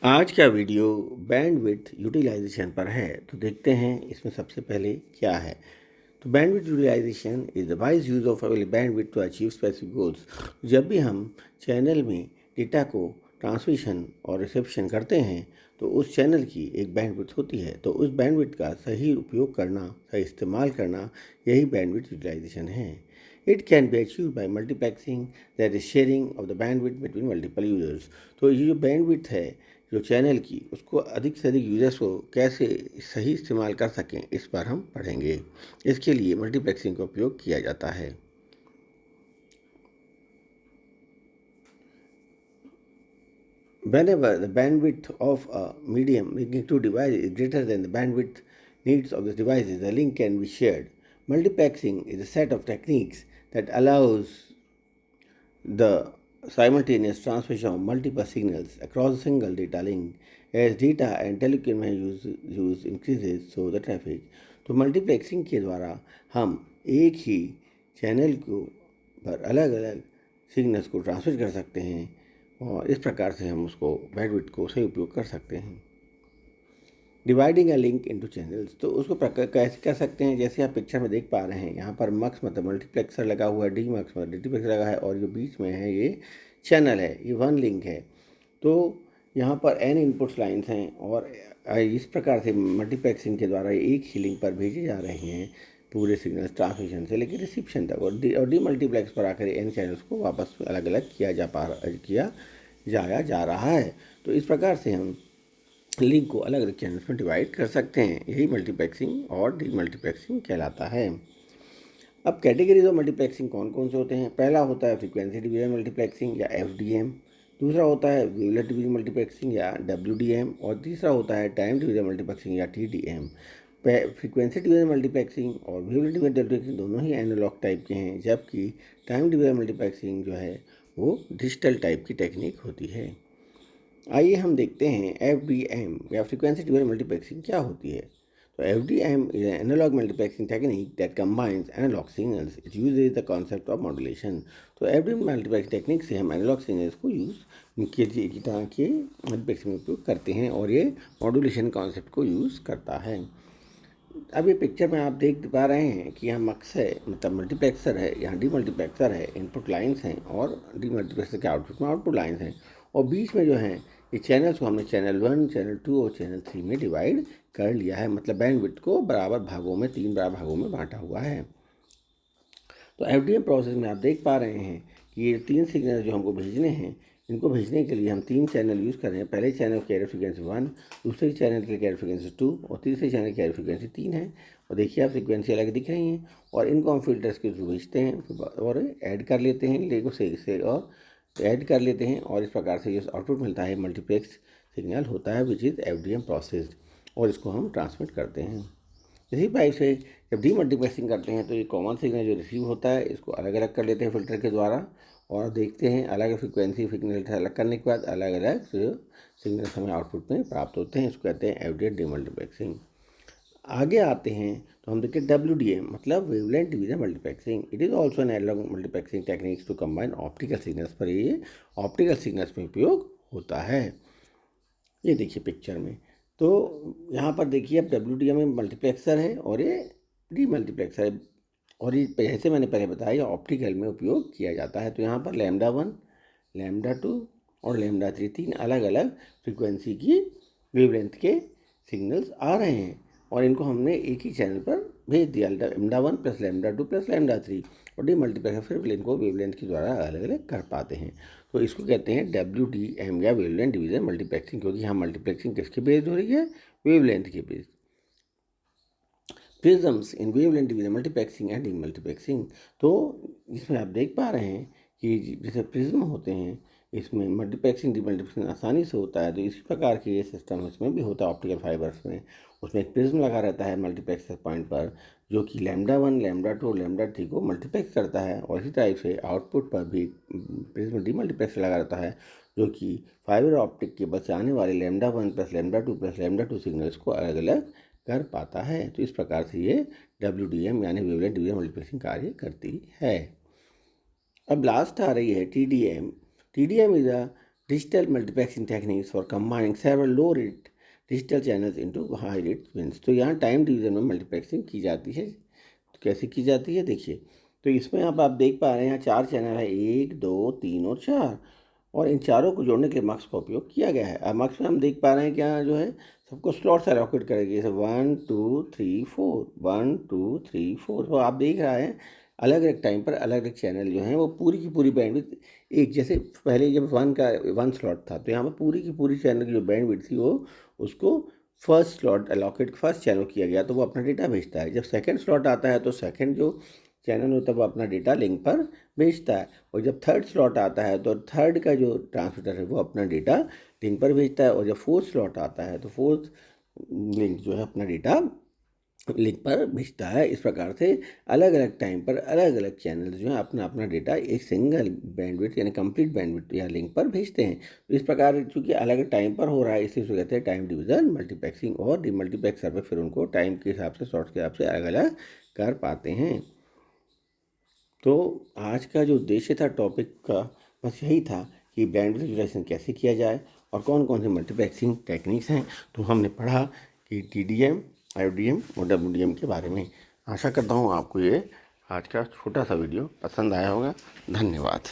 आज का video bandwidth utilisation पर है। तो देखते हैं इसमें सबसे पहले क्या है। तो bandwidth utilization is the wise use of available bandwidth to achieve specific goals. जब भी हम चैनल में डेटा को ट्रांसमिशन और रिसेप्शन करते हैं तो उस चैनल की एक बैंडविड्थ होती है। तो उस बैंडविड्थ का सही उपयोग करना, सही इस्तेमाल करना, यही बैंडविड्थ यूटिलाइजेशन है। It can be achieved by multiplexing, that is sharing of the bandwidth between multiple users। तो ये जो बैंडविड्थ है जो चैनल की, उसको अधिक से अधिक यूजर्स को कैसे सही इस्तेमाल कर सकें, इस पर हम पढ़ेंगे। इसके लिए मल्टीप्लेक्सिंग का उपयोग किया जाता है। Whenever the bandwidth of a medium linking two devices is greater than the bandwidth needs of the devices, the link can be shared. Multiplexing is a set of techniques that allows the simultaneous transmission of multiple signals across a single data link. As data and telecommunication use increases, so the traffic। तो multiplexing के द्वारा हम एक ही channel को पर अलग अलग signals को ट्रांसमिट कर सकते हैं और इस प्रकार से हम उसको बैंडविड्थ को सही उपयोग कर सकते हैं। Dividing a link into channels, तो उसको कैसे कर सकते हैं। जैसे आप पिक्चर में देख पा रहे हैं, यहाँ पर मक्स मतलब मल्टीप्लेक्सर लगा हुआ है, डी मक्स मतलब मल्टीप्लेक्सर लगा है, और जो बीच में है ये चैनल है, ये वन लिंक है। तो यहाँ पर n इनपुट्स लाइन्स हैं और इस प्रकार से मल्टीप्लेक्सिंग के द्वारा एक ही लिंक पर भेजे जा रहे हैं पूरे सिग्नल्स ट्रांसमिशन से लेकर रिसिप्शन तक, और डी मल्टीप्लेक्स पर आकर n चैनल्स को वापस अलग अलग किया जाया जा रहा है। तो इस प्रकार से हम लिंक को अलग अलग चैनल्स में डिवाइड कर सकते हैं। यही मल्टीप्लेक्सिंग और डी मल्टीप्लेक्सिंग कहलाता है। अब कैटेगरीज ऑफ मल्टीप्लेक्सिंग कौन कौन से होते हैं। पहला होता है फ्रीक्वेंसी डिवीजन मल्टीप्लेक्सिंग या FDM, दूसरा होता है वेवलेट डिवीजन मल्टीप्लेक्सिंग या WDM, और तीसरा होता है टाइम डिवीजन मल्टीप्लेक्सिंग या TDM। फ्रीक्वेंसी डिवीजन मल्टीप्लेक्सिंग और वेवलेट डिवीजन मल्टीप्लेक्सिंग दोनों ही एनालॉग टाइप के हैं, जबकि टाइम डिवीजन मल्टीप्लेक्सिंग जो है वो डिजिटल टाइप की टेक्निक होती है। आइए हम देखते हैं FDM या फ्रीक्वेंसी डिवीजन मल्टीप्लेक्सिंग क्या होती है। तो FDM is an analog multiplexing technique that combines analog signals. It uses the concept of modulation। तो FDM मल्टीप्लेक्सिंग टेक्निक से हम एनालॉग सिग्नल्स को यूज़ की तरह के मल्टीप्लेक्सिंग में उपयोग करते हैं और ये मॉड्यूलेशन कॉन्सेप्ट को यूज़ करता है। अब ये पिक्चर में आप देख पा रहे हैं कि यहाँ मक्स है मतलब मल्टीप्लेक्सर है, यहाँ डी मल्टीप्लेक्सर है, इनपुट लाइन्स हैं, और डी मल्टीप्लेक्सर के आउटपुट में आउटपुट लाइन्स हैं, और बीच में जो है ये चैनल्स को हमने चैनल 1, चैनल 2 और चैनल 3 में डिवाइड कर लिया है। मतलब बैंडविड्थ को बराबर भागों में, 3 बराबर भागों में बांटा हुआ है। तो FDM प्रोसेस में आप देख पा रहे हैं कि ये 3 सिग्नल जो हमको भेजने हैं, इनको भेजने के लिए हम 3 चैनल यूज़ कर रहे हैं। पहले चैनल कैरियर फ्रीक्वेंसी 1, दूसरे चैनल के कैरियर फ्रीक्वेंसी 2 और तीसरे चैनल की कैरियर फ्रीक्वेंसी 3 है। और देखिए आप फ्रीक्वेंसी अलग दिख रही हैं, और इनको हम फिल्टर्स के थ्रू भेजते हैं और ऐड कर लेते हैं लेगो से और ऐड कर लेते हैं, और इस प्रकार से जो आउटपुट मिलता है मल्टीप्लेक्स सिग्नल होता है, विच इज़ FDM प्रोसेस, और इसको हम ट्रांसमिट करते हैं। इसी पाइप से जब डी मल्टीप्लेक्सिंग करते हैं तो ये कॉमन सिग्नल जो रिसीव होता है इसको अलग अलग कर लेते हैं फिल्टर के द्वारा, और देखते हैं अलग फ्रीक्वेंसी सिग्नल से अलग करने के बाद अलग अलग जो सिग्नल्स हमें आउटपुट में प्राप्त होते हैं, इसको कहते हैं FDM डी मल्टीप्लेक्सिंग। आगे आते हैं तो हम देखते हैं WDM मतलब wavelength division multiplexing. It is also an analog multiplexing techniques to combine optical signals. पर ये ऑप्टिकल सिग्नल्स में उपयोग होता है। ये देखिए पिक्चर में, तो यहाँ पर देखिए अब WDM में मल्टीप्लेक्सर है और ये डी मल्टीप्लेक्सर है, और ये जैसे मैंने पहले बताया ऑप्टिकल में उपयोग किया जाता है। तो यहाँ पर λ1, λ2 और λ3 3 अलग अलग फ्रीक्वेंसी की वेवलेंथ के सिग्नल्स आ रहे हैं, और इनको हमने एक ही चैनल पर भेज दिया, λ1 प्लस λ2 प्लस λ3, और डी मल्टीप्लेक्सर फिर इनको वेवलेंथ के द्वारा अलग अलग कर पाते हैं। तो इसको कहते हैं WDM या वेवलेंथ डिवीजन मल्टीप्लेक्सिंग, क्योंकि यहाँ मल्टीप्लेक्सिंग किसके बेस्ड हो रही है, वेवलेंथ के based. Prisms in wavelength division multiplexing and D multiplexing, तो इसमें आप देख पा रहे हैं कि जैसे प्रिज्म होते हैं इसमें मल्टीप्लेक्सिंग डी मल्टीप्लेक्सिंग आसानी से होता है। तो इसी प्रकार के ये सिस्टम इसमें भी होता है ऑप्टिकल फाइबर्स में। उसमें एक प्रिज्म लगा रहता है मल्टीप्लेक्सर पॉइंट पर, जो कि λ1, λ2 और λ3 को मल्टीप्लेक्स करता है, और इसी टाइप से आउटपुट पर भी प्रिज्म डी मल्टीप्लेक्सर लगा रहता है, जो कि फाइबर ऑप्टिक केबल से आने वाले λ1 प्लस λ2 प्लस λ2 सिग्नल्स को अलग अलग कर पाता है। तो इस प्रकार से ये WDM यानी वेवलेंथ डिवीजन मल्टीप्लेक्सिंग कार्य करती है। अब लास्ट आ रही है TDM। TDM is a digital multiplexing techniques for combining several low rate digital channels into high rate wins. तो यहाँ टाइम डिवीज़न में मल्टीप्लेक्सिंग की जाती है। तो कैसे की जाती है देखिए, तो इसमें आप देख पा रहे हैं यहाँ 4 चैनल है, 1 2 3 और 4, और इन चारों को जोड़ने के लिए मक्स का उपयोग किया गया है। अब मक्स में हम देख पा रहे हैं कि यहाँ जो है सबको स्लॉट्स एलोकेट करेगी, जैसे 1 2 3 4 1 2 3 4। तो आप देख रहे हैं अलग अलग टाइम पर अलग अलग चैनल जो हैं वो पूरी की पूरी बैंडविड्थ एक जैसे, पहले जब 1 स्लॉट था तो यहाँ पर पूरी की पूरी चैनल की जो बैंडविड्थ थी वो उसको first slot allocate first channel किया गया, तो वो अपना डेटा भेजता है। जब सेकंड स्लॉट आता है तो सेकंड जो चैनल होता है वो अपना डेटा लिंक पर भेजता है, और जब थर्ड स्लॉट आता है तो थर्ड का जो ट्रांसमीटर है वो अपना डेटा लिंक पर भेजता है, और जब फोर्थ स्लॉट आता है तो फोर्थ लिंक जो है अपना डेटा लिंक पर भेजता है। इस प्रकार से अलग अलग टाइम पर अलग अलग चैनल जो है अपना अपना डेटा एक सिंगल बैंडविड्थ यानी कंप्लीट बैंडविड्थ या लिंक पर भेजते हैं। तो इस प्रकार चूंकि अलग टाइम पर हो रहा है इसलिए कहते हैं टाइम डिवीज़न मल्टीप्लेक्सिंग, और डीमल्टीप्लेक्सर पर फिर उनको टाइम के हिसाब से शॉर्ट्स के हिसाब से अलग अलग कर पाते हैं। तो आज का जो उद्देश्य था टॉपिक का बस यही था कि बैंडविड्थ यूटिलाइजेशन कैसे किया जाए और कौन कौन से मल्टीप्लेक्सिंग टेक्निक्स हैं। तो हमने पढ़ा कि TDM, IODM और WDM के बारे में। आशा करता हूँ आपको ये आज का छोटा सा वीडियो पसंद आया होगा। धन्यवाद।